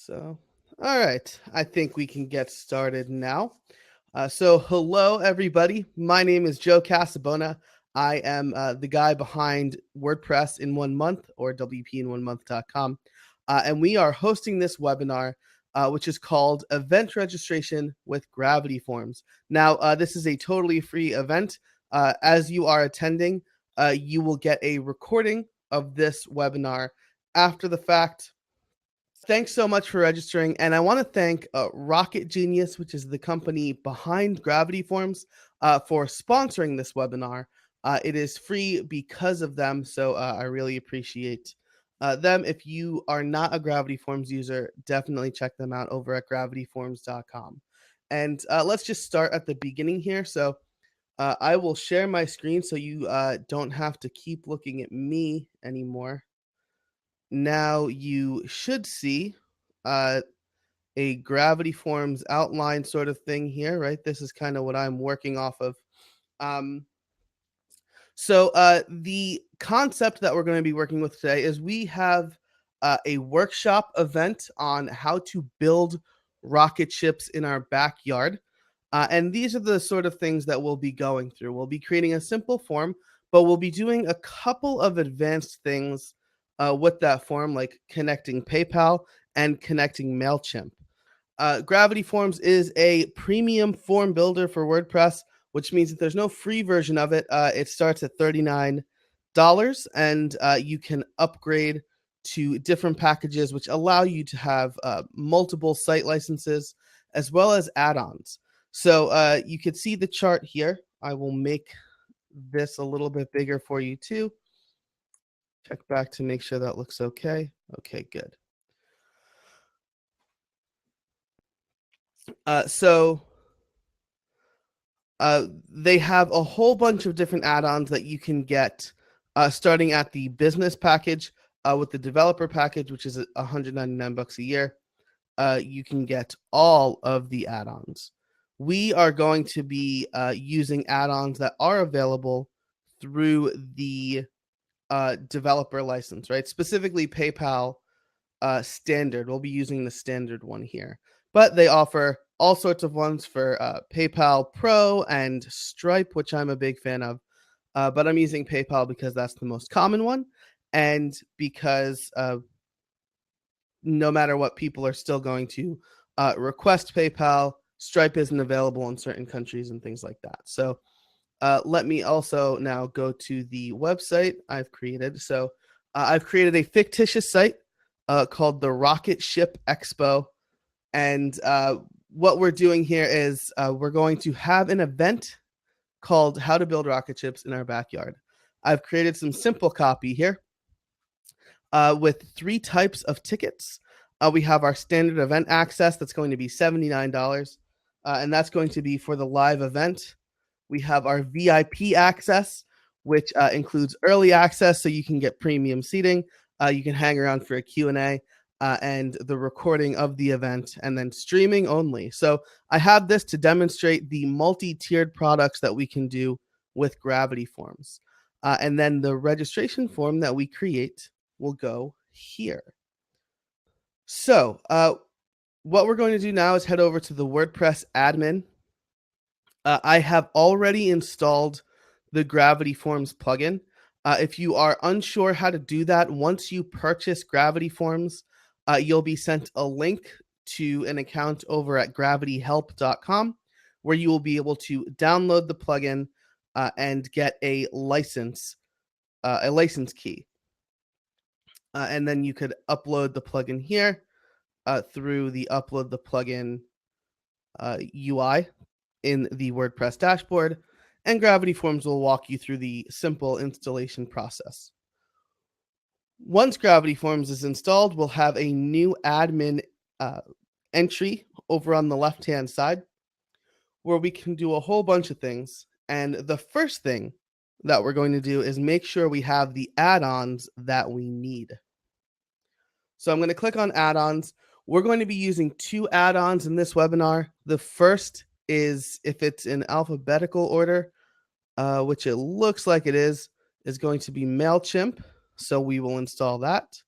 So, all right, I think we can get started now. Hello, everybody. My name is Joe Casabona. I am the guy behind WordPress in 1 month, or WPin1month.com. And we are hosting this webinar, which is called Event Registration with Gravity Forms. Now, this is a totally free event. As you are attending, you will get a recording of this webinar after the fact. Thanks so much for registering. And I want to thank Rocket Genius, which is the company behind Gravity Forms, for sponsoring this webinar. It is free because of them, so I really appreciate them. If you are not a Gravity Forms user, definitely check them out over at gravityforms.com. And let's just start at the beginning here. So I will share my screen so you don't have to keep looking at me anymore. Now you should see uh, a Gravity Forms outline sort of thing here, right? This is kind of what I'm working off of. Um, the concept that we're going to be working with today is we have a workshop event on how to build rocket ships in our backyard. And these are the sort of things that we'll be going through. We'll be creating a simple form, but we'll be doing a couple of advanced things with that form, like connecting PayPal and connecting MailChimp. Gravity Forms is a premium form builder for WordPress, which means that there's no free version of it. It starts at $39, and you can upgrade to different packages, which allow you to have multiple site licenses as well as add-ons. So you can see the chart here. I will make this a little bit bigger for you too. Check back to make sure that looks okay. Okay, good. They have a whole bunch of different add-ons that you can get, starting at the business package with the developer package, which is $199 a year. You can get all of the add-ons. We are going to be using add-ons that are available through the developer license, right? Specifically PayPal standard. We'll be using the standard one here, but they offer all sorts of ones for PayPal Pro and Stripe, which I'm a big fan of. But I'm using PayPal because that's the most common one, and because no matter what, people are still going to request PayPal. Stripe isn't available in certain countries and things like that. So let me also now go to the website I've created. So I've created a fictitious site called the Rocket Ship Expo. And what we're doing here is we're going to have an event called How to Build Rocket Ships in Our Backyard. I've created some simple copy here with 3 types of tickets. We have our standard event access that's going to be $79, and that's going to be for the live event. We have our VIP access, which includes early access, so you can get premium seating. You can hang around for a Q&A and the recording of the event, and then streaming only. So I have this to demonstrate the multi-tiered products that we can do with Gravity Forms. And then the registration form that we create will go here. So what we're going to do now is head over to the WordPress admin. I have already installed the Gravity Forms plugin. If you are unsure how to do that, once you purchase Gravity Forms, you'll be sent a link to an account over at gravityhelp.com where you will be able to download the plugin and get a license key. And then you could upload the plugin here through the upload the plugin UI in the WordPress dashboard, and Gravity Forms will walk you through the simple installation process. Once Gravity Forms is installed, we'll have a new admin entry over on the left-hand side where we can do a whole bunch of things. And the first thing that we're going to do is make sure we have the add-ons that we need. So I'm going to click on add-ons. We're going to be using 2 add-ons in this webinar. The first is, if it's in alphabetical order, which it looks like it is going to be MailChimp. So we will install that.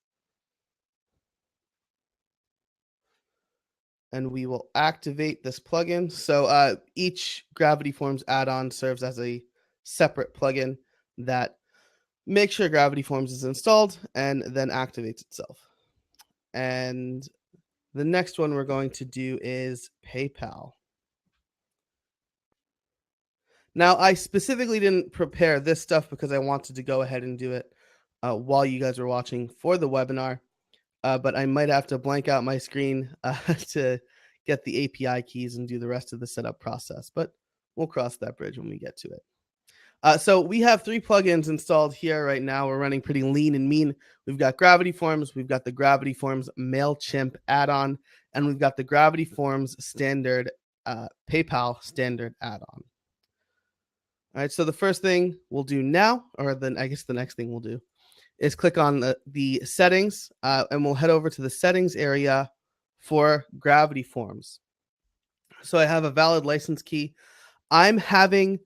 and we will activate this plugin. So each Gravity Forms add-on serves as a separate plugin that makes sure Gravity Forms is installed and then activates itself. And the next one we're going to do is PayPal. Now, I specifically didn't prepare this stuff because I wanted to go ahead and do it while you guys were watching for the webinar, but I might have to blank out my screen to get the API keys and do the rest of the setup process, but we'll cross that bridge when we get to it. So we have 3 plugins installed here right now. We're running pretty lean and mean. We've got Gravity Forms, we've got the Gravity Forms MailChimp add-on, and we've got the Gravity Forms standard PayPal standard add-on. All right, so the first thing we'll do now, or then I guess the next thing we'll do, is click on the settings, and we'll head over to the settings area for Gravity Forms. So I have a valid license key. I'm having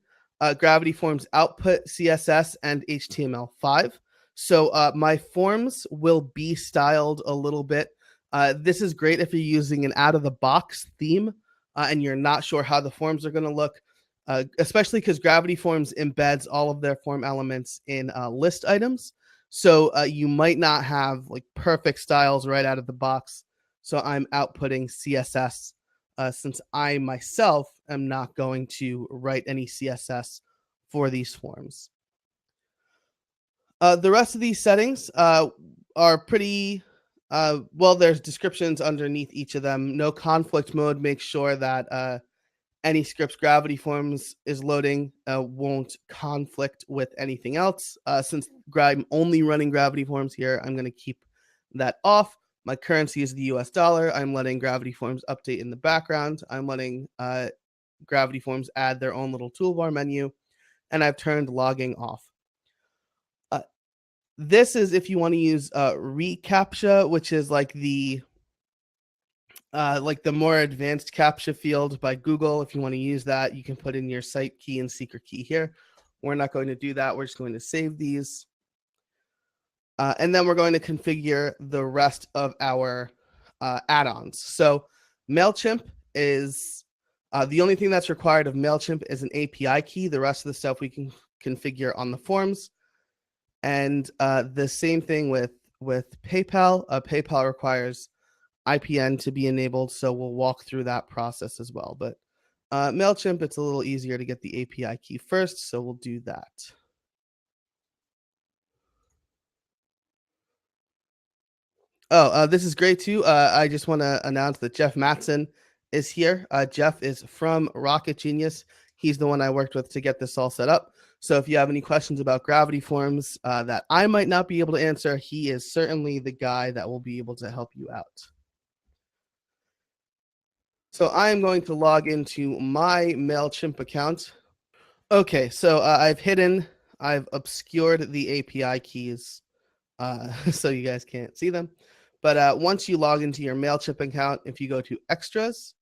Gravity Forms output CSS and HTML5. So my forms will be styled a little bit. This is great if you're using an out-of-the-box theme and you're not sure how the forms are going to look, especially because Gravity Forms embeds all of their form elements in list items. So you might not have like perfect styles right out of the box. So I'm outputting CSS since I myself am not going to write any CSS for these forms. The rest of these settings are pretty, well, there's descriptions underneath each of them. No conflict mode makes sure that any scripts Gravity Forms is loading won't conflict with anything else. Since I'm only running Gravity Forms here, I'm going to keep that off. My currency is the US dollar. I'm letting Gravity Forms update in the background. I'm letting Gravity Forms add their own little toolbar menu, and I've turned logging off. This is if you want to use reCAPTCHA, which is like the more advanced CAPTCHA field by Google. If you want to use that, you can put in your site key and secret key here. We're not going to do that. We're just going to save these. And then we're going to configure the rest of our add-ons. So MailChimp is the only thing that's required of MailChimp is an API key. The rest of the stuff we can configure on the forms. And the same thing with PayPal. PayPal requires IPN to be enabled, so we'll walk through that process as well. But MailChimp, it's a little easier to get the API key first, so we'll do that. Oh, this is great too. I just want to announce that Jeff Matson is here. Jeff is from Rocket Genius. He's the one I worked with to get this all set up. So if you have any questions about Gravity Forms that I might not be able to answer, he is certainly the guy that will be able to help you out. So I am going to log into my MailChimp account. Okay, so I've obscured the API keys so you guys can't see them. But once you log into your MailChimp account, if you go to Extras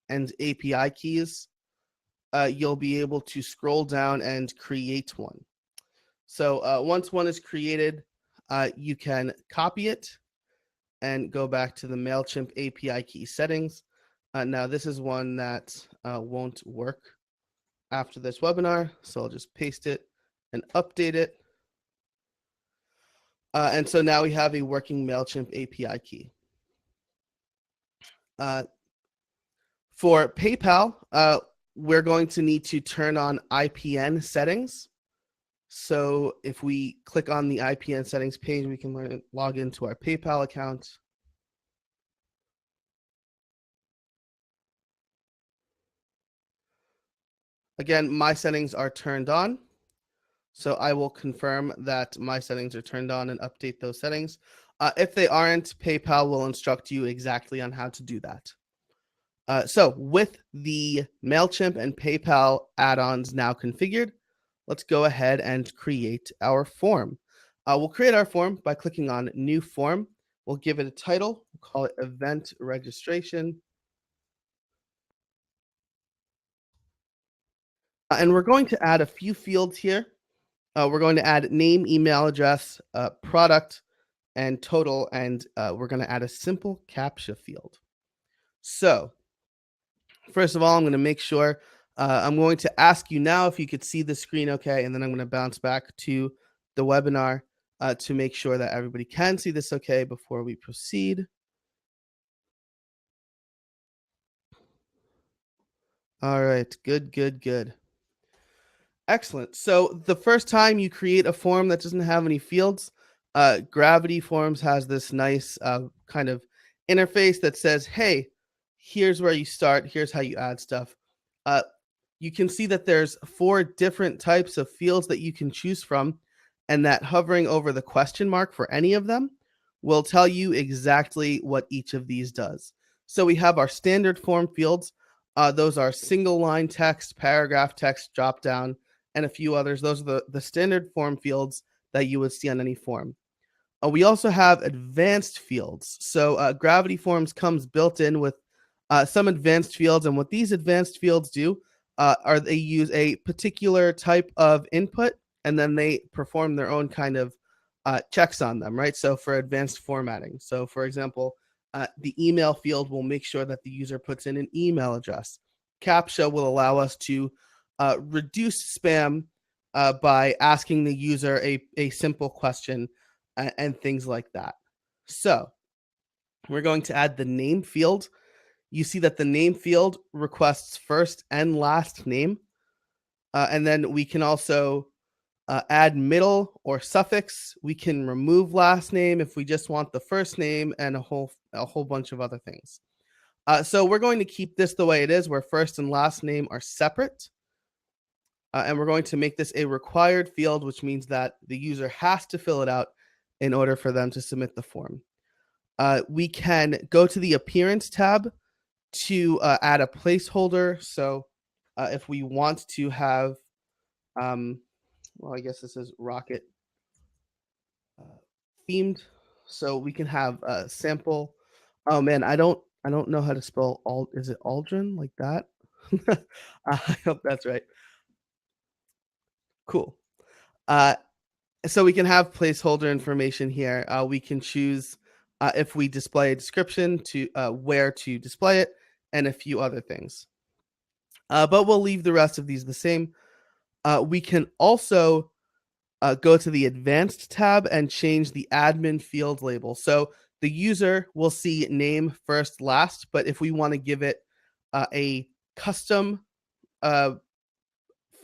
and API keys, you'll be able to scroll down and create one. So once one is created, you can copy it and go back to the MailChimp API key settings. Now, this is one that won't work after this webinar, so I'll just paste it and update it. And so now we have a working MailChimp API key. For PayPal, we're going to need to turn on IPN settings. So if we click on the IPN settings page, we can log into our PayPal account. Again, my settings are turned on. So I will confirm that my settings are turned on and update those settings. If they aren't, PayPal will instruct you exactly on how to do that. So with the MailChimp and PayPal add-ons now configured, let's go ahead and create our form. We'll create our form by clicking on New Form. We'll give it a title. We'll call it Event Registration. And we're going to add a few fields here. We're going to add name, email address, product, and total, and we're going to add a simple CAPTCHA field. So first of all, I'm going to make sure I'm going to ask you now if you could see the screen okay, and then I'm going to bounce back to the webinar to make sure that everybody can see this okay before we proceed. All right, good, good, good. Excellent. So the first time you create a form that doesn't have any fields, Gravity Forms has this nice kind of interface that says, "Hey, here's where you start. Here's how you add stuff." Uh, you can see that there's 4 different types of fields that you can choose from, and that hovering over the question mark for any of them will tell you exactly what each of these does. So we have our standard form fields. Those are single line text, paragraph text, drop down, and a few others. Those are the standard form fields that you would see on any form. We also have advanced fields. So Gravity Forms comes built in with some advanced fields, and what these advanced fields do are they use a particular type of input, and then they perform their own kind of checks on them, right? So for advanced formatting, so for example, the email field will make sure that the user puts in an email address. CAPTCHA will allow us to reduce spam by asking the user a simple question and things like that. So we're going to add the name field. You see that the name field requests first and last name. And then we can also add middle or suffix. We can remove last name if we just want the first name, and a whole bunch of other things. So we're going to keep this the way it is, where first and last name are separate. And we're going to make this a required field, which means that the user has to fill it out in order for them to submit the form. We can go to the Appearance tab to add a placeholder. So if we want to have, well, I guess this is Rocket themed, so we can have a sample. Oh man, I don't know how to spell all. Is it Aldrin like that? I hope that's right. Cool. Uh, so we can have placeholder information here. We can choose if we display a description to where to display it, and a few other things. But we'll leave the rest of these the same. We can also go to the Advanced tab and change the admin field label. So the user will see name first, last, but if we want to give it a custom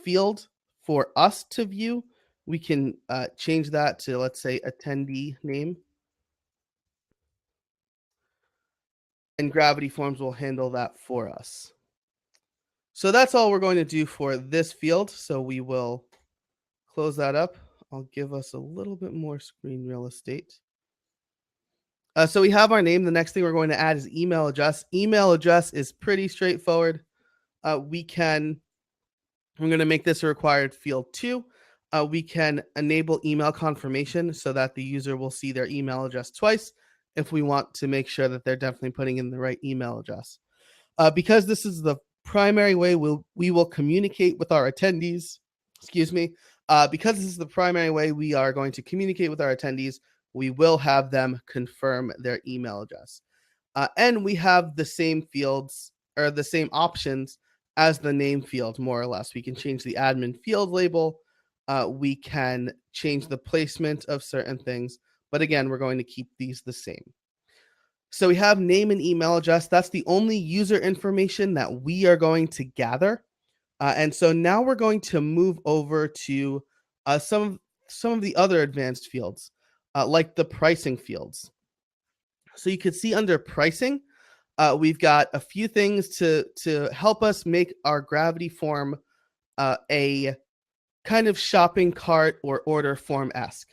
field for us to view, we can change that to, let's say, attendee name. And Gravity Forms will handle that for us. So that's all we're going to do for this field. So we will close that up. I'll give us a little bit more screen real estate. So we have our name. The next thing we're going to add is email address. Email address is pretty straightforward. We're going to make this a required field too. We can enable email confirmation so that the user will see their email address twice if we want to make sure that they're definitely putting in the right email address. Because this is the primary way we will communicate with our attendees, because this is the primary way we are going to communicate with our attendees, we will have them confirm their email address. And we have the same fields or the same options as the name field, more or less. We can change the admin field label. We can change the placement of certain things. But again, we're going to keep these the same. So we have name and email address. That's the only user information that we are going to gather. And so now we're going to move over to some of the other advanced fields, like the pricing fields. So you can see under pricing, we've got a few things to help us make our Gravity form a kind of shopping cart or order form-esque.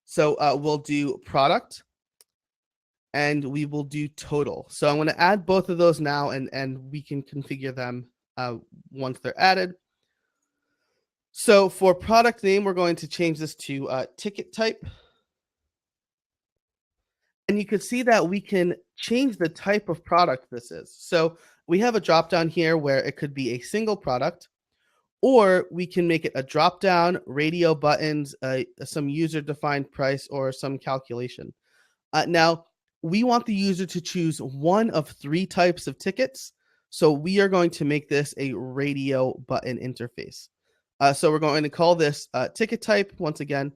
So we'll do product, and we will do total. So I'm going to add both of those now, and we can configure them once they're added. So for product name, we're going to change this to ticket type. And you can see that we can change the type of product this is. So we have a drop down here where it could be a single product, or we can make it a drop down, radio buttons, some user defined price, or some calculation. Now, we want the user to choose one of 3 types of tickets. So we are going to make this a radio button interface. So we're going to call this ticket type once again.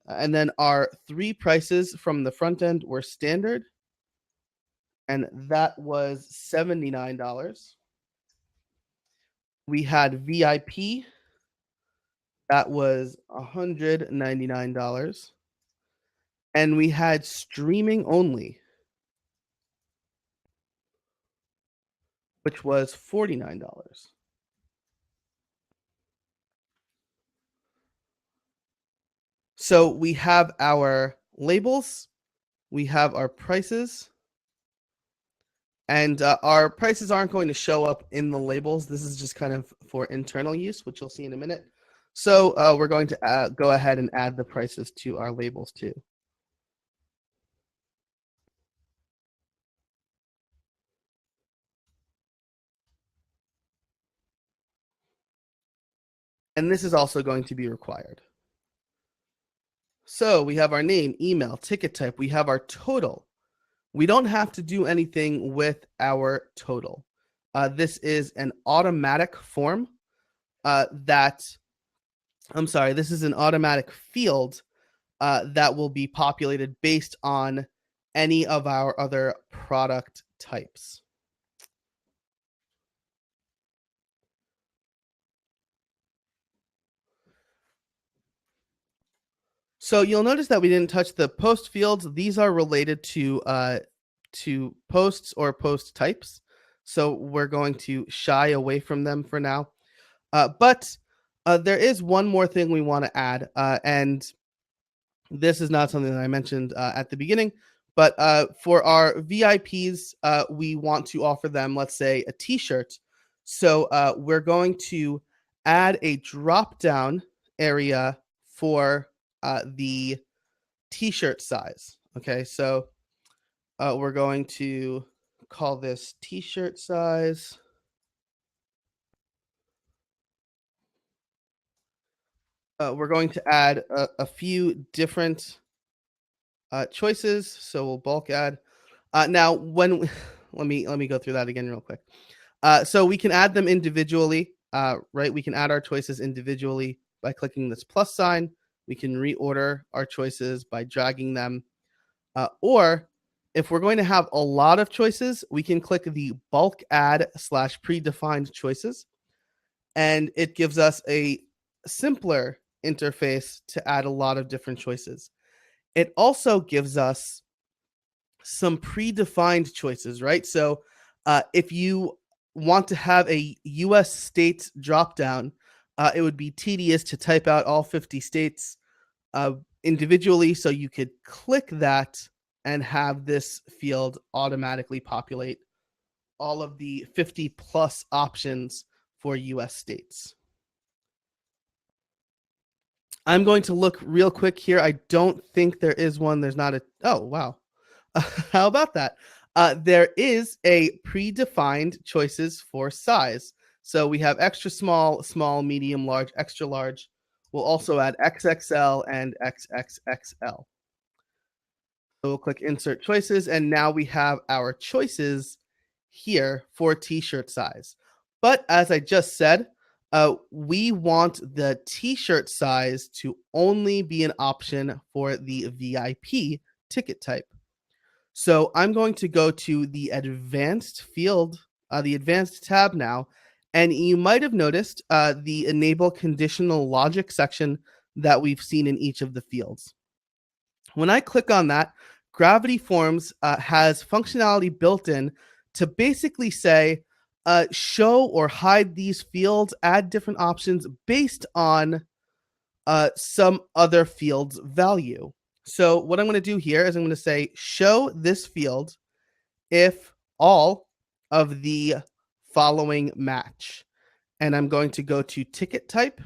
And then our 3 prices from the front end were standard, and that was $79. We had VIP, that was $199. And we had streaming only, which was $49. So we have our labels, we have our prices, and our prices aren't going to show up in the labels. This is just kind of for internal use, which you'll see in a minute. So we're going to go ahead and add the prices to our labels too. And this is also going to be required. So we have our name, email, ticket type. We have our total. We don't have to do anything with our total. This is an automatic form this is an automatic field that will be populated based on any of our other product types. So you'll notice that we didn't touch the post fields. These are related to posts or post types. So we're going to shy away from them for now. But there is one more thing we want to add, and this is not something that I mentioned at the beginning, but for our VIPs, we want to offer them, let's say, a t-shirt. So we're going to add a drop-down area for the t-shirt size. Okay, so we're going to call this t-shirt size. We're going to add a few different choices. So we'll bulk add. Now, when let me go through that again real quick. So we can add them individually, right? We can add our choices individually by clicking this plus sign. We can reorder our choices by dragging them. Or if we're going to have a lot of choices, we can click the bulk add / predefined choices. And it gives us a simpler interface to add a lot of different choices. It also gives us some predefined choices, right? So if you want to have a US state dropdown, it would be tedious to type out all 50 states individually. So you could click that and have this field automatically populate all of the 50 plus options for US states. I'm going to look real quick here. I don't think there is one. There's not a, oh, wow. How about that? There is a predefined choices for size. So we have extra small, small, medium, large, extra large. We'll also add XXL and XXXL. So we'll click insert choices, and now we have our choices here for t-shirt size. But as I just said, we want the t-shirt size to only be an option for the VIP ticket type. So I'm going to go to the advanced field, the advanced tab now, and you might have noticed the enable conditional logic section that we've seen in each of the fields. When I click on that, Gravity Forms has functionality built in to basically say, show or hide these fields, add different options based on some other field's value. So what I'm going to do here is I'm going to say, show this field if all of the following match. And I'm going to go to ticket type,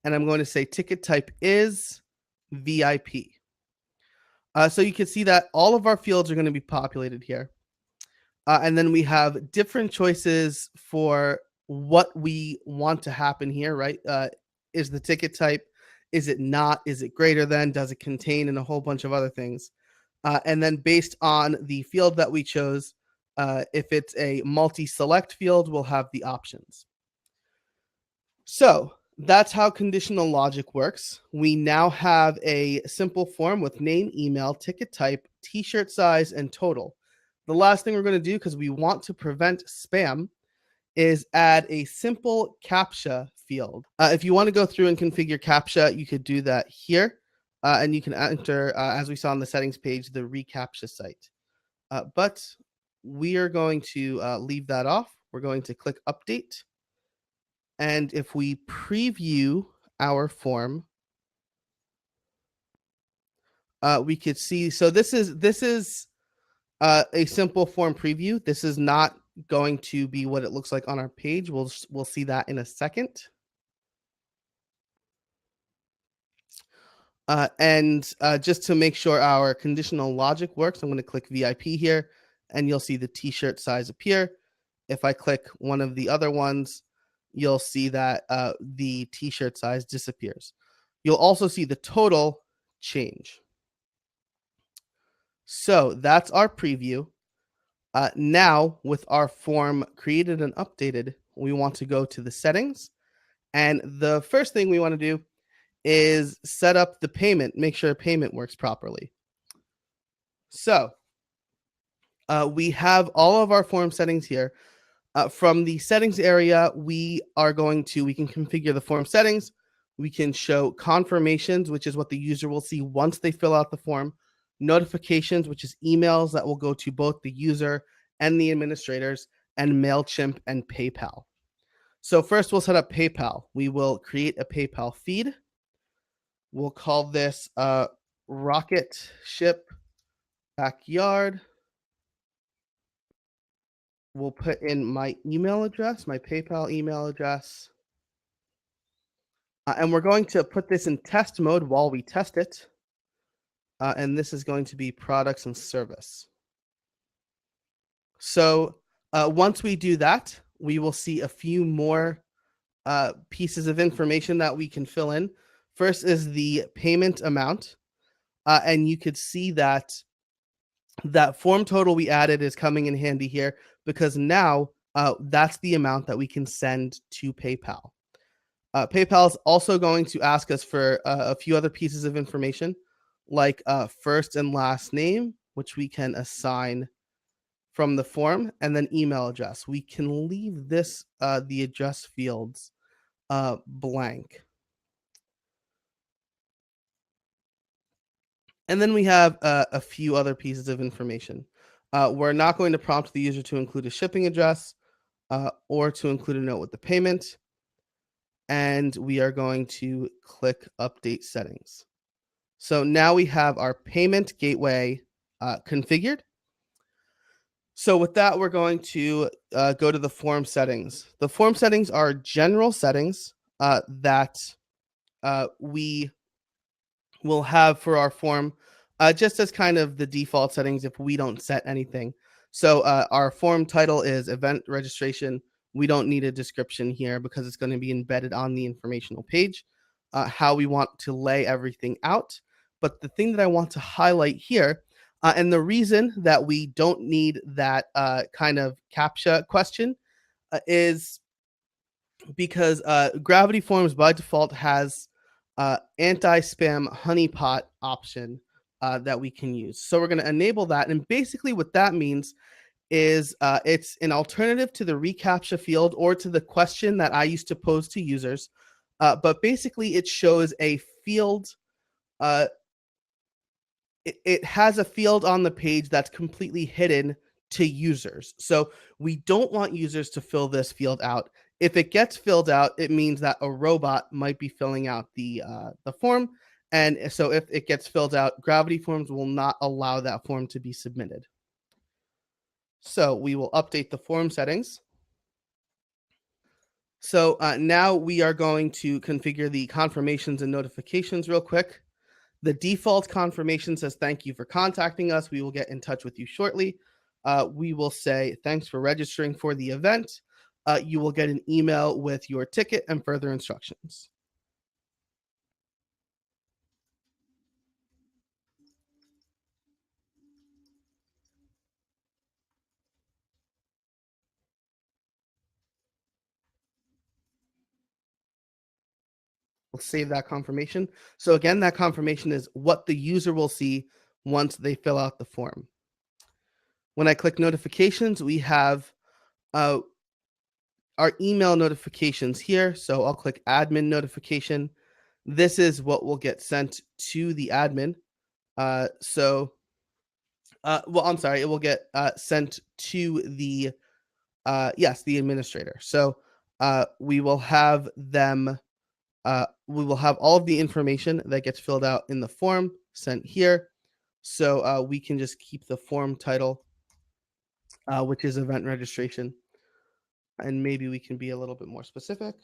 and I'm going to say ticket type is VIP. So you can see that all of our fields are going to be populated here. And then we have different choices for what we want to happen here, right? Is the ticket type, is it not? Is it greater than? Does it contain? And a whole bunch of other things. And then based on the field that we chose, if it's a multi-select field, we'll have the options. So that's how conditional logic works. We now have a simple form with name, email, ticket type, t-shirt size, and total. The last thing we're going to do, because we want to prevent spam, is add a simple captcha field. If you want to go through and configure captcha, you could do that here. And you can enter, as we saw on the settings page, the reCAPTCHA site. But we are going to leave that off. We're going to click update. And if we preview our form, we could see, so this is a simple form preview. This is not going to be what it looks like on our page. We'll see that in a second. And just to make sure our conditional logic works, I'm going to click VIP here, and you'll see the t-shirt size appear. If I click one of the other ones, you'll see that the t-shirt size disappears. You'll also see the total change. So that's our preview. Now, with our form created and updated, we want to go to the settings. And the first thing we want to do is set up the payment, make sure payment works properly. So we have all of our form settings here. From the settings area, we can configure the form settings. We can show confirmations, which is what the user will see once they fill out the form. Notifications, which is emails that will go to both the user and the administrators, and MailChimp and PayPal. So first we'll set up PayPal. We will create a PayPal feed. We'll call this Rocket Ship Backyard. We'll put in my email address, my PayPal email address. And we're going to put this in test mode while we test it. And this is going to be products and service. So once we do that, we will see a few more pieces of information that we can fill in. First is the payment amount. And you could see that form total we added is coming in handy here, because now that's the amount that we can send to PayPal. PayPal is also going to ask us for a few other pieces of information, like first and last name, which we can assign from the form, and then email address. We can leave this, the address fields, blank. And then we have a few other pieces of information. We're not going to prompt the user to include a shipping address or to include a note with the payment. And we are going to click Update Settings. So now we have our payment gateway configured. So with that, we're going to go to the form settings. The form settings are general settings that we will have for our form, just as kind of the default settings if we don't set anything. So our form title is event registration. We don't need a description here because it's going to be embedded on the informational page. How we want to lay everything out. But the thing that I want to highlight here, and the reason that we don't need that kind of CAPTCHA question is because Gravity Forms by default has anti-spam honeypot option that we can use. So we're going to enable that. And basically what that means is it's an alternative to the reCAPTCHA field or to the question that I used to pose to users. But basically it shows a field. It has a field on the page that's completely hidden to users. So we don't want users to fill this field out. If it gets filled out, it means that a robot might be filling out the form. And so if it gets filled out, Gravity Forms will not allow that form to be submitted. So we will update the form settings. So now we are going to configure the confirmations and notifications real quick. The default confirmation says, thank you for contacting us. We will get in touch with you shortly. We will say, thanks for registering for the event. You will get an email with your ticket and further instructions. We'll save that confirmation. So again, that confirmation is what the user will see once they fill out the form. When I click notifications, we have uh, our email notifications here. So I'll click admin notification. This is what will get sent to the admin. Well, I'm sorry, it will get sent to the yes, the administrator. So we will have them. We will have all of the information that gets filled out in the form sent here. So we can just keep the form title, which is event registration, and maybe we can be a little bit more specific.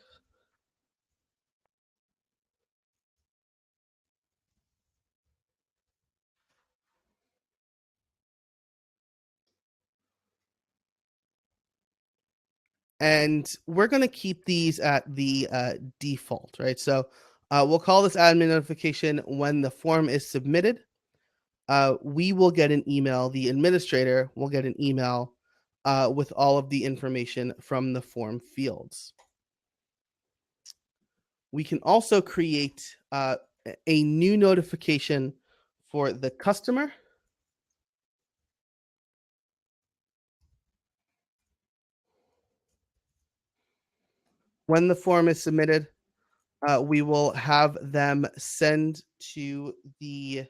And we're going to keep these at the default, right? So we'll call this admin notification when the form is submitted. We will get an email. The administrator will get an email with all of the information from the form fields. We can also create a new notification for the customer. When the form is submitted, we will have them send to the,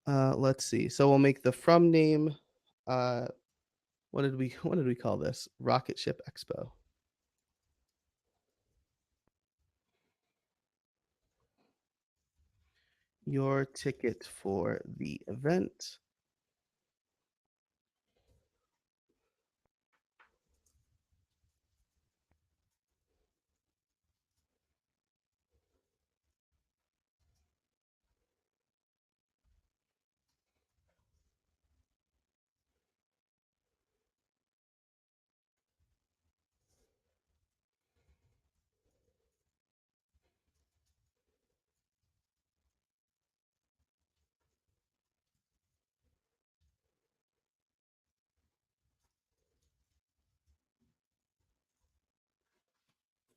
let's see. So we'll make the from name, what did we call this? Rocket Ship Expo. Your ticket for the event.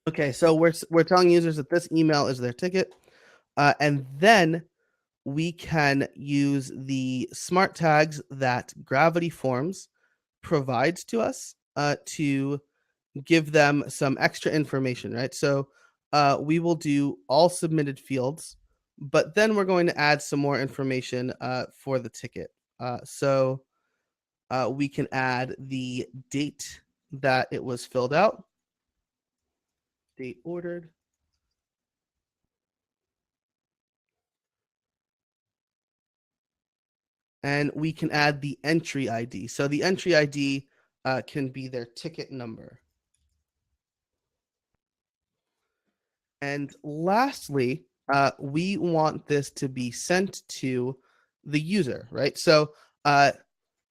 Okay, so we're telling users that this email is their ticket, and then we can use the smart tags that Gravity Forms provides to us to give them some extra information, right? So we will do all submitted fields, but then we're going to add some more information for the ticket. So we can add the date that it was filled out, date ordered. And we can add the entry ID. So the entry ID can be their ticket number. And lastly, we want this to be sent to the user, right? So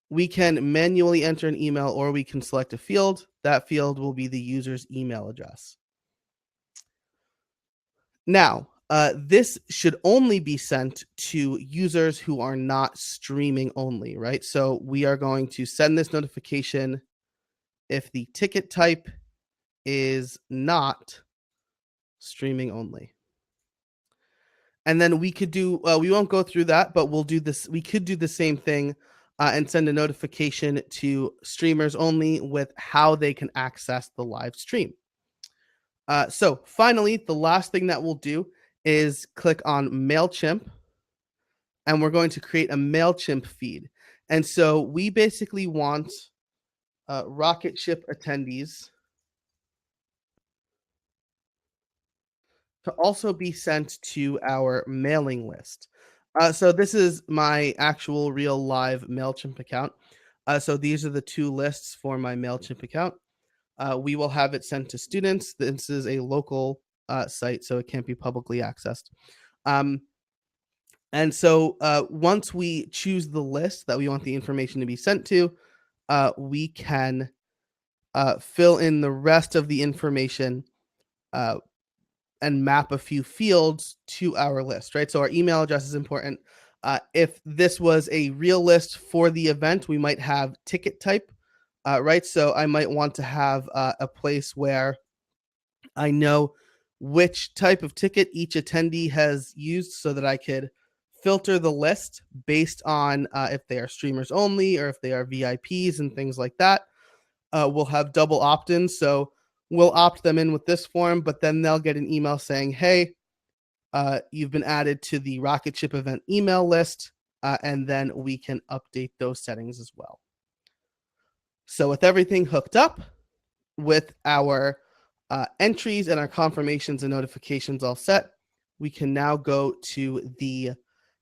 we can manually enter an email or we can select a field. That field will be the user's email address. Now, this should only be sent to users who are not streaming only, right? So we are going to send this notification if the ticket type is not streaming only. And then we could do, we won't go through that, but we'll do this. We could do the same thing and send a notification to streamers only with how they can access the live stream. So finally, the last thing that we'll do is click on MailChimp, and we're going to create a MailChimp feed. And so we basically want rocket ship attendees to also be sent to our mailing list. So this is my actual real live MailChimp account. So these are the two lists for my MailChimp account. We will have it sent to students. This is a local site, so it can't be publicly accessed. And so once we choose the list that we want the information to be sent to, we can fill in the rest of the information and map a few fields to our list, right? So our email address is important. If this was a real list for the event, we might have ticket type, right? So I might want to have a place where I know which type of ticket each attendee has used so that I could filter the list based on if they are streamers only or if they are VIPs and things like that. We'll have double opt-ins. So we'll opt them in with this form, but then they'll get an email saying, hey, you've been added to the Rocket Ship event email list, and then we can update those settings as well. So with everything hooked up, with our entries and our confirmations and notifications all set, we can now go to the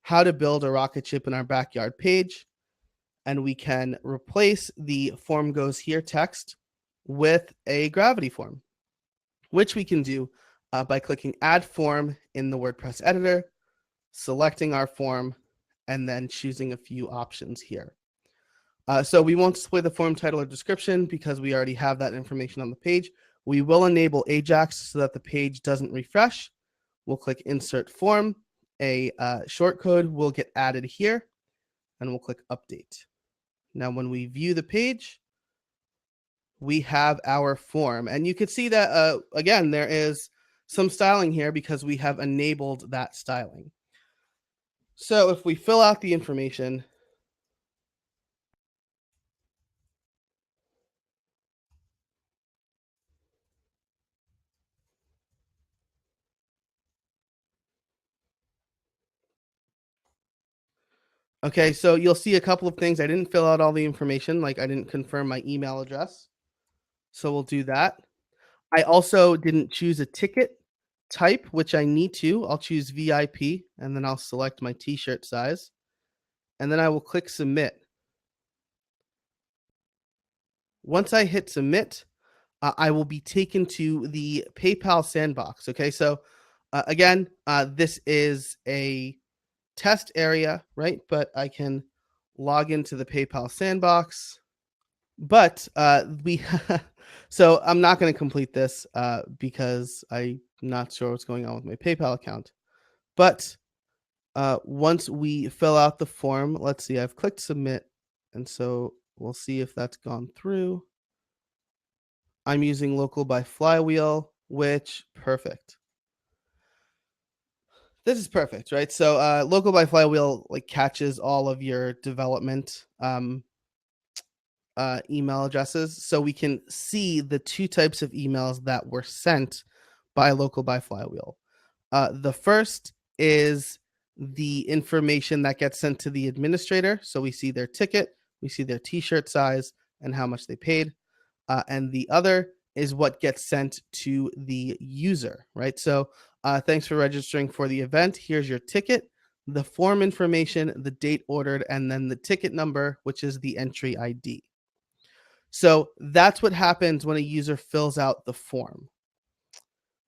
how to build a rocket ship in our backyard page, and we can replace the form goes here text with a gravity form, which we can do by clicking add form in the WordPress editor, selecting our form, and then choosing a few options here. So we won't display the form title or description because we already have that information on the page. We will enable Ajax so that the page doesn't refresh. We'll click insert form. A short code will get added here, and we'll click update. Now, when we view the page, we have our form, and you can see that again, there is some styling here because we have enabled that styling. So if we fill out the information, okay, so you'll see a couple of things. I didn't fill out all the information, like I didn't confirm my email address. So we'll do that. I also didn't choose a ticket type, which I need to. I'll choose VIP, and then I'll select my t-shirt size, and then I will click submit. Once I hit submit, I will be taken to the PayPal sandbox. Okay, so again, this is a test area, right? But I can log into the PayPal sandbox. But we, so I'm not going to complete this because I'm not sure what's going on with my PayPal account. But once we fill out the form, let's see, I've clicked submit. And so we'll see if that's gone through. I'm using local by Flywheel, which perfect. This is perfect, right? So local by Flywheel like catches all of your development email addresses, so we can see the two types of emails that were sent by local by Flywheel. The first is the information that gets sent to the administrator, so we see their ticket, we see their t-shirt size, and how much they paid. And the other is what gets sent to the user, right? So thanks for registering for the event. Here's your ticket, the form information, the date ordered, and then the ticket number, which is the entry ID. So that's what happens when a user fills out the form.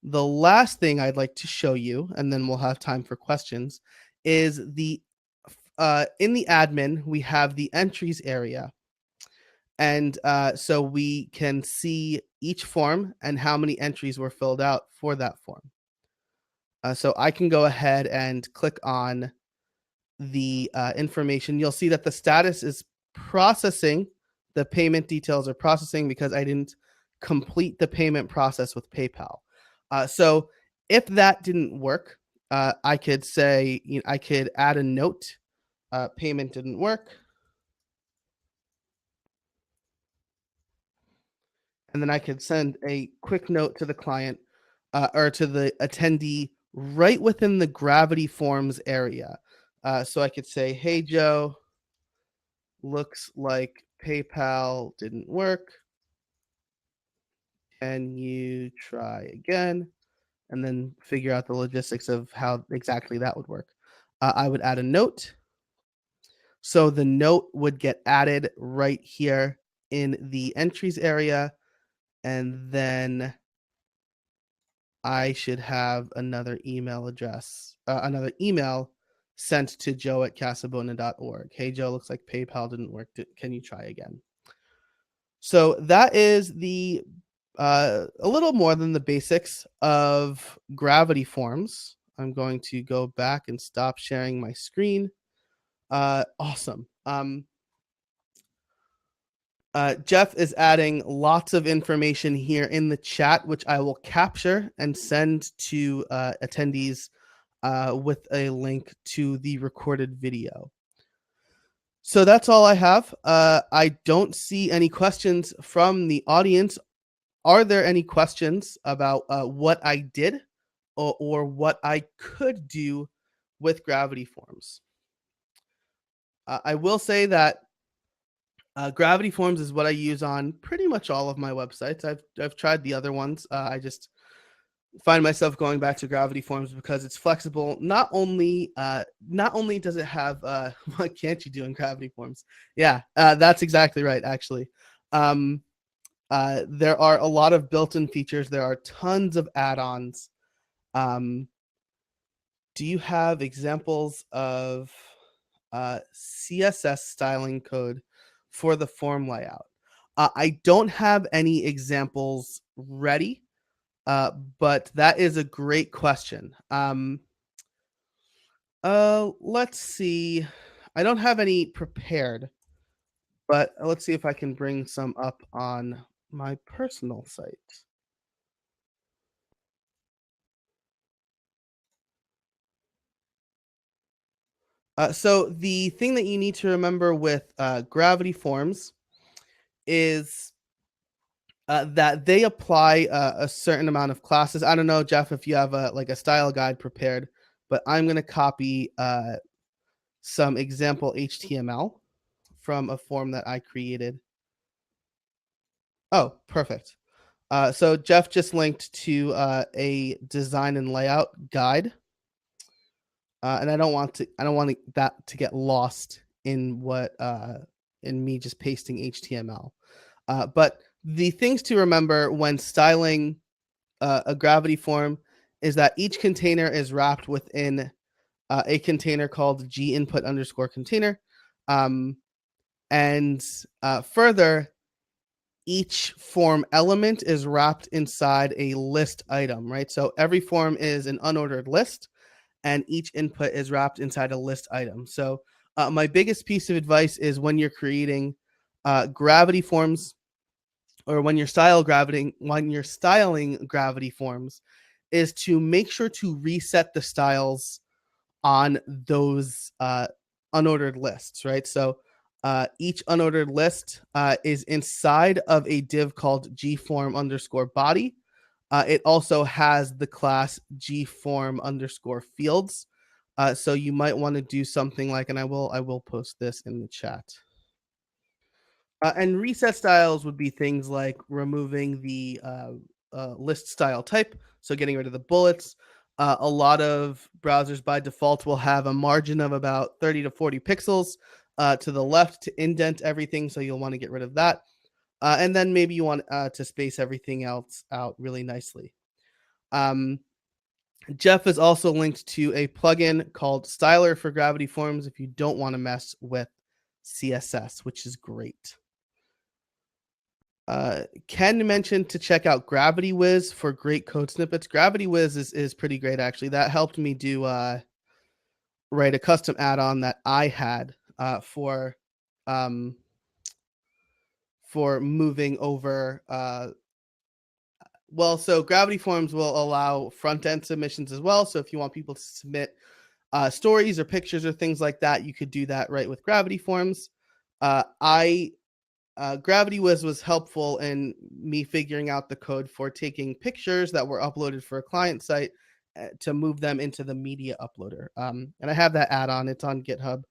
The last thing I'd like to show you, and then we'll have time for questions, is the in the admin, we have the entries area. And so we can see each form and how many entries were filled out for that form. So I can go ahead and click on the information. You'll see that the status is processing. The payment details are processing because I didn't complete the payment process with PayPal. So if that didn't work, I could say, I could add a note. Payment didn't work. And then I could send a quick note to the client or to the attendee right within the Gravity Forms area. So I could say, hey, Joe, looks like PayPal didn't work. Can you try again? And then figure out the logistics of how exactly that would work. I would add a note. So the note would get added right here in the entries area. And then I should have another email address, another email sent to joe@casabona.org. Hey, Joe, looks like PayPal didn't work. Can you try again? So that is the a little more than the basics of Gravity Forms. I'm going to go back and stop sharing my screen. Awesome. Jeff is adding lots of information here in the chat, which I will capture and send to attendees with a link to the recorded video. So that's all I have. I don't see any questions from the audience. Are there any questions about what I did or what I could do with Gravity Forms? I will say that Gravity Forms is what I use on pretty much all of my websites. I've tried the other ones. I just find myself going back to Gravity Forms because it's flexible. Not only does it have what can't you do in Gravity Forms? Yeah, that's exactly right. Actually, um, there are a lot of built-in features. There are tons of add-ons. Um, do you have examples of CSS styling code for the form layout? I don't have any examples ready, but that is a great question. Let's see. I don't have any prepared, but let's see if I can bring some up on my personal site. So the thing that you need to remember with Gravity Forms is that they apply a certain amount of classes. I don't know, Jeff, if you have a style guide prepared, but I'm going to copy some example HTML from a form that I created. Oh, perfect. So Jeff just linked to a design and layout guide, and I don't want that to get lost in in me just pasting HTML. But the things to remember when styling a Gravity form is that each container is wrapped within a container called g_input_container. And further, each form element is wrapped inside a list item, right? So every form is an unordered list, and each input is wrapped inside a list item. So my biggest piece of advice is when you're creating Gravity forms, or when you're styling Gravity forms, is to make sure to reset the styles on those unordered lists, right? So each unordered list is inside of a div called gform_body. It also has the class gform_fields. So you might want to do something like, and I will post this in the chat. And reset styles would be things like removing the list style type, so getting rid of the bullets. A lot of browsers by default will have a margin of about 30 to 40 pixels to the left to indent everything, so you'll want to get rid of that. And then maybe you want to space everything else out really nicely. Jeff is also linked to a plugin called Styler for Gravity Forms if you don't want to mess with CSS, which is great. Ken mentioned to check out Gravity Wiz for great code snippets. Gravity Wiz is pretty great, actually. That helped me do write a custom add-on that I had for moving over. So Gravity Forms will allow front-end submissions as well. So if you want people to submit stories or pictures or things like that, you could do that right with Gravity Forms. Gravity was helpful in me figuring out the code for taking pictures that were uploaded for a client site to move them into the media uploader. And I have that add-on. It's on GitHub.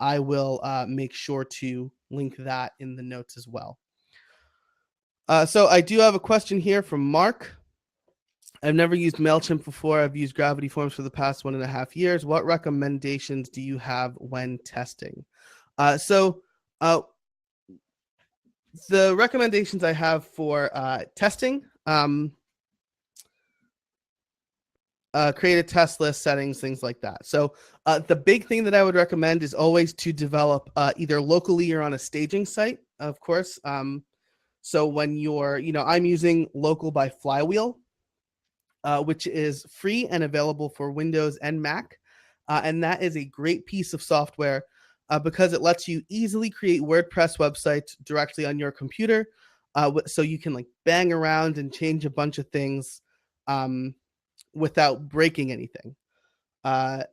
I will make sure to link that in the notes as well. So I do have a question here from Mark. I've never used MailChimp before. I've used Gravity Forms for the past 1.5 years. What recommendations do you have when testing? The recommendations I have for testing, create a test list, settings, things like that. So the big thing that I would recommend is always to develop either locally or on a staging site, of course. So when you're, I'm using Local by Flywheel, which is free and available for Windows and Mac. And that is a great piece of software because it lets you easily create WordPress websites directly on your computer. So you can like bang around and change a bunch of things um, without breaking anything. Uh,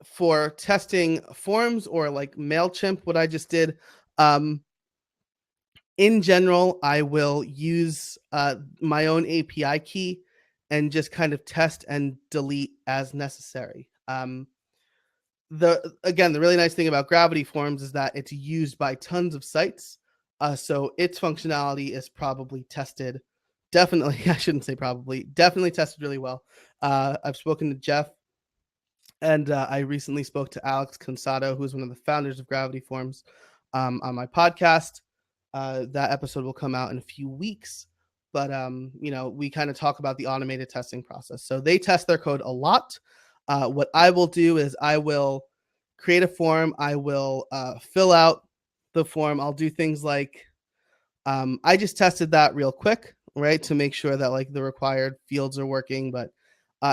for testing forms or like MailChimp, what I just did, um, in general, I will use my own API key and just kind of test and delete as necessary. The really nice thing about Gravity Forms is that it's used by tons of sites, so its functionality is probably tested. Definitely, I shouldn't say probably. Definitely tested really well. I've spoken to Jeff, and I recently spoke to Alex Consado, who's one of the founders of Gravity Forms, on my podcast. That episode will come out in a few weeks. But we kind of talk about the automated testing process. So they test their code a lot. What I will do is I will create a form. I will fill out the form. I'll do things like I just tested that real quick, right, to make sure that like the required fields are working. But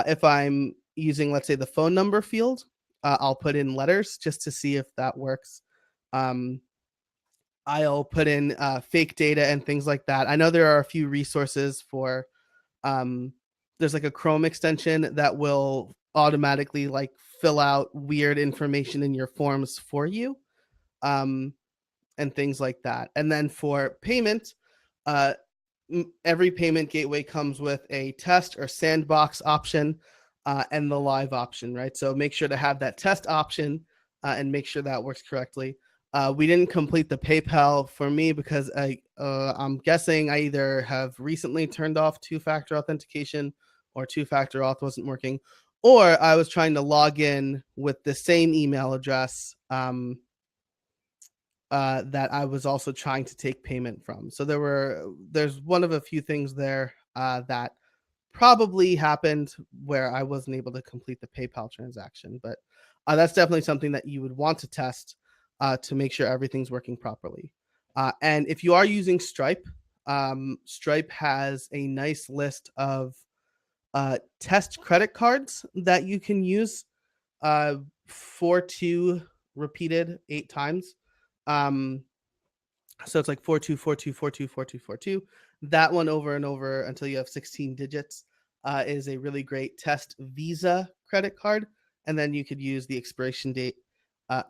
if I'm using, let's say, the phone number field, I'll put in letters just to see if that works. Um, I'll put in fake data and things like that. I know there are a few resources for. Um, there's like a Chrome extension that will automatically like fill out weird information in your forms for you. Um, and things like that. And then for payment, uh, every payment gateway comes with a test or sandbox option and the live option, right? So make sure to have that test option and make sure that works correctly. We didn't complete the PayPal for me because I'm guessing I either have recently turned off two-factor authentication or two-factor auth wasn't working, or I was trying to log in with the same email address that I was also trying to take payment from. So there's one of a few things there that probably happened where I wasn't able to complete the PayPal transaction, but that's definitely something that you would want to test to make sure everything's working properly. And if you are using Stripe, Stripe has a nice list of test credit cards that you can use uh, 4-2 repeated 8 times. Um, so it's like 4242424242. That one over and over until you have 16 digits is a really great test Visa credit card. And then you could use the expiration date,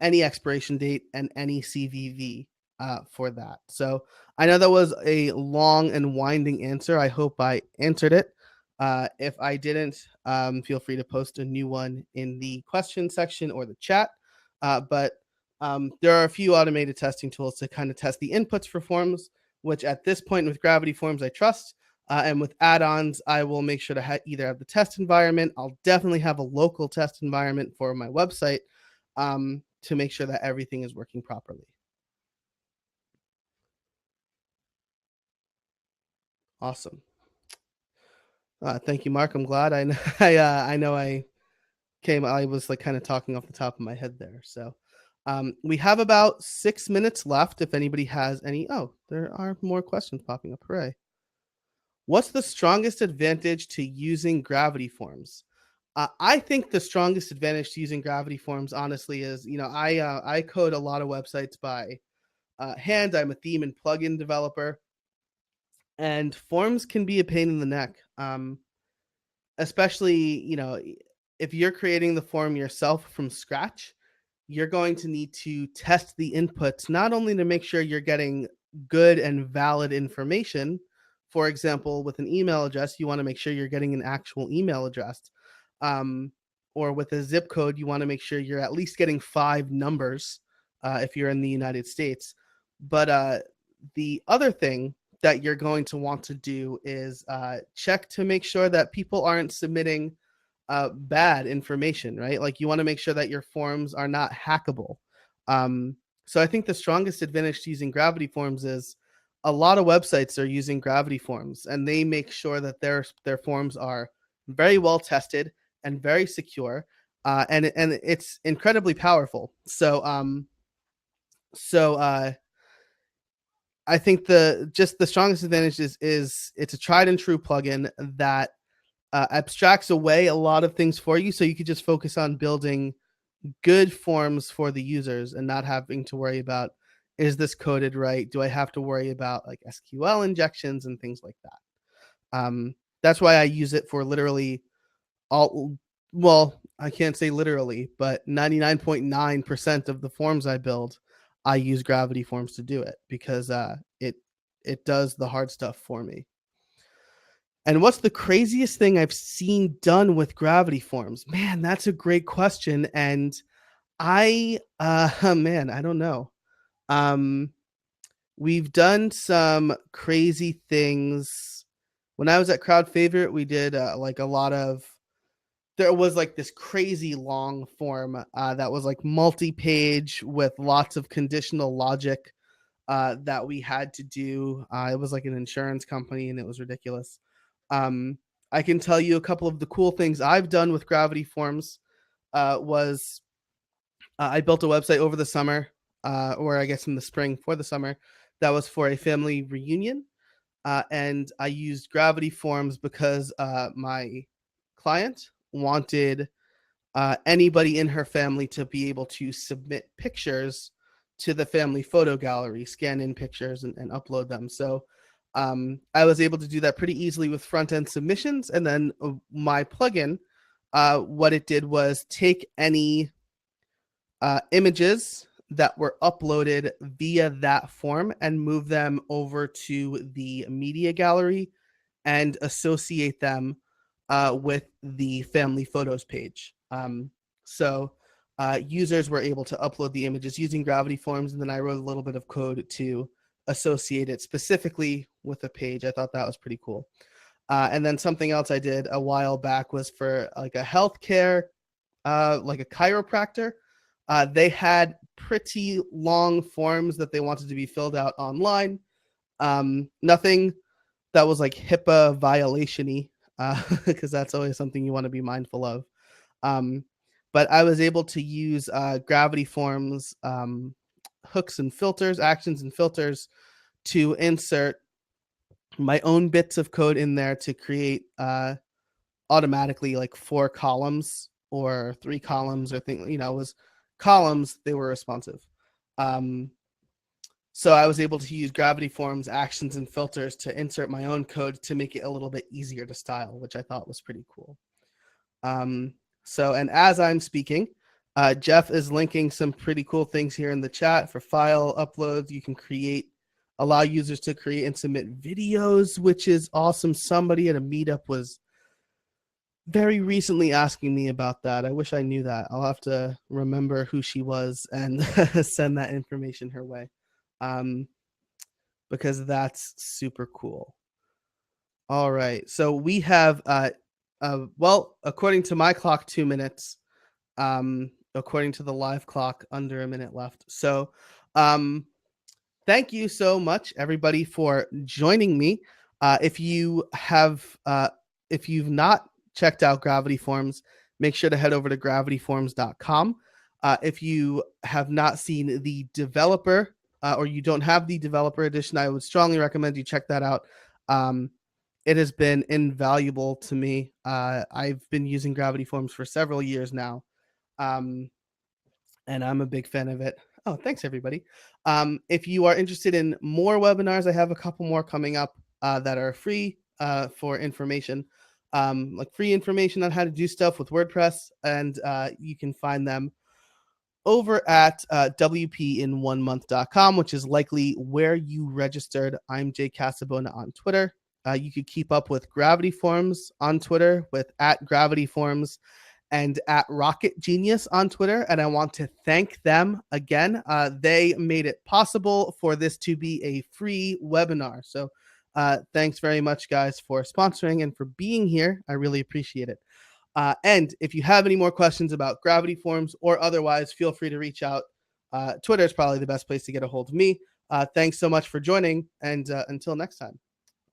any expiration date, and any CVV for that. So I know that was a long and winding answer. I hope I answered it. If I didn't, feel free to post a new one in the question section or the chat. But there are a few automated testing tools to kind of test the inputs for forms, which at this point with Gravity Forms, I trust. And with add-ons, I will make sure to either have the test environment. I'll definitely have a local test environment for my website to make sure that everything is working properly. Awesome. Thank you, Mark. I'm glad. I know I was like kind of talking off the top of my head there. So we have about 6 minutes left. If anybody has any, there are more questions popping up. Hooray. What's the strongest advantage to using Gravity Forms? I think the strongest advantage to using Gravity Forms, honestly, is, I code a lot of websites by hand. I'm a theme and plugin developer, and forms can be a pain in the neck. Especially, if you're creating the form yourself from scratch, you're going to need to test the inputs, not only to make sure you're getting good and valid information. For example, with an email address, you want to make sure you're getting an actual email address. Um, or with a zip code, you want to make sure you're at least getting 5 numbers if you're in the United States. But the other thing that you're going to want to do is check to make sure that people aren't submitting bad information, right? Like you want to make sure that your forms are not hackable. So I think the strongest advantage to using Gravity Forms is a lot of websites are using Gravity Forms, and they make sure that their forms are very well tested and very secure, and it's incredibly powerful. So I think the strongest advantage is it's a tried and true plugin that abstracts away a lot of things for you, so you could just focus on building good forms for the users and not having to worry about, is this coded right? Do I have to worry about like SQL injections and things like that? That's why I use it for literally all, well, I can't say literally, but 99.9% of the forms I build, I use Gravity Forms to do it because it does the hard stuff for me. And what's the craziest thing I've seen done with Gravity Forms? Man, that's a great question. And man, I don't know. Um, we've done some crazy things. When I was at Crowd Favorite, we did like a lot of. There was like this crazy long form that was like multi-page with lots of conditional logic that we had to do. It was like an insurance company, and it was ridiculous. Um, I can tell you a couple of the cool things I've done with Gravity Forms. Was I built a website over the summer, or I guess in the spring for the summer, that was for a family reunion. And I used Gravity Forms because my client wanted anybody in her family to be able to submit pictures to the family photo gallery, scan in pictures and upload them. So I was able to do that pretty easily with front end submissions. And then my plugin, what it did was take any images that were uploaded via that form and move them over to the media gallery and associate them with the family photos page. So users were able to upload the images using Gravity Forms, and then I wrote a little bit of code to associate it specifically with a page. I thought that was pretty cool. And then something else I did a while back was for like a healthcare, like a chiropractor. They had pretty long forms that they wanted to be filled out online. Nothing that was like HIPAA violation-y, because that's always something you want to be mindful of. But I was able to use Gravity Forms hooks and filters, actions and filters to insert my own bits of code in there to create automatically like 4 columns or 3 columns or things, it was columns, they were responsive. So I was able to use Gravity Forms, actions, and filters to insert my own code to make it a little bit easier to style, which I thought was pretty cool. So, and as I'm speaking, Jeff is linking some pretty cool things here in the chat for file uploads. You can allow users to create and submit videos, which is awesome. Somebody at a meetup was very recently asking me about that. I wish I knew that. I'll have to remember who she was and send that information her way, because that's super cool. All right. So we have, well, according to my clock, 2 minutes. According to the live clock, under a minute left. So thank you so much, everybody, for joining me. If you've not checked out Gravity Forms, make sure to head over to gravityforms.com. If you have not seen the developer or you don't have the developer edition, I would strongly recommend you check that out. It has been invaluable to me. I've been using Gravity Forms for several years now, and I'm a big fan of it. Oh, thanks, everybody. If you are interested in more webinars, I have a couple more coming up that are free for information. Like free information on how to do stuff with WordPress, and you can find them over at wpin1month.com, which is likely where you registered. I'm Jay Casabona on Twitter. You could keep up with Gravity Forms on Twitter with @GravityForms and @RocketGenius on Twitter. And I want to thank them again. They made it possible for this to be a free webinar. So thanks very much, guys, for sponsoring and for being here. I really appreciate it. And if you have any more questions about Gravity Forms or otherwise, feel free to reach out. Twitter is probably the best place to get a hold of me. Thanks so much for joining. And until next time,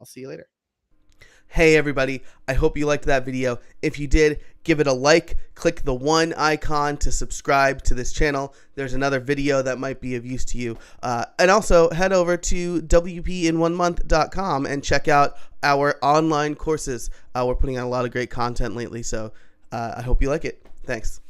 I'll see you later. Hey everybody, I hope you liked that video. If you did, give it a like, click the 1 icon to subscribe to this channel. There's another video that might be of use to you. And also head over to wpin1month.com and check out our online courses. We're putting out a lot of great content lately, so I hope you like it. Thanks.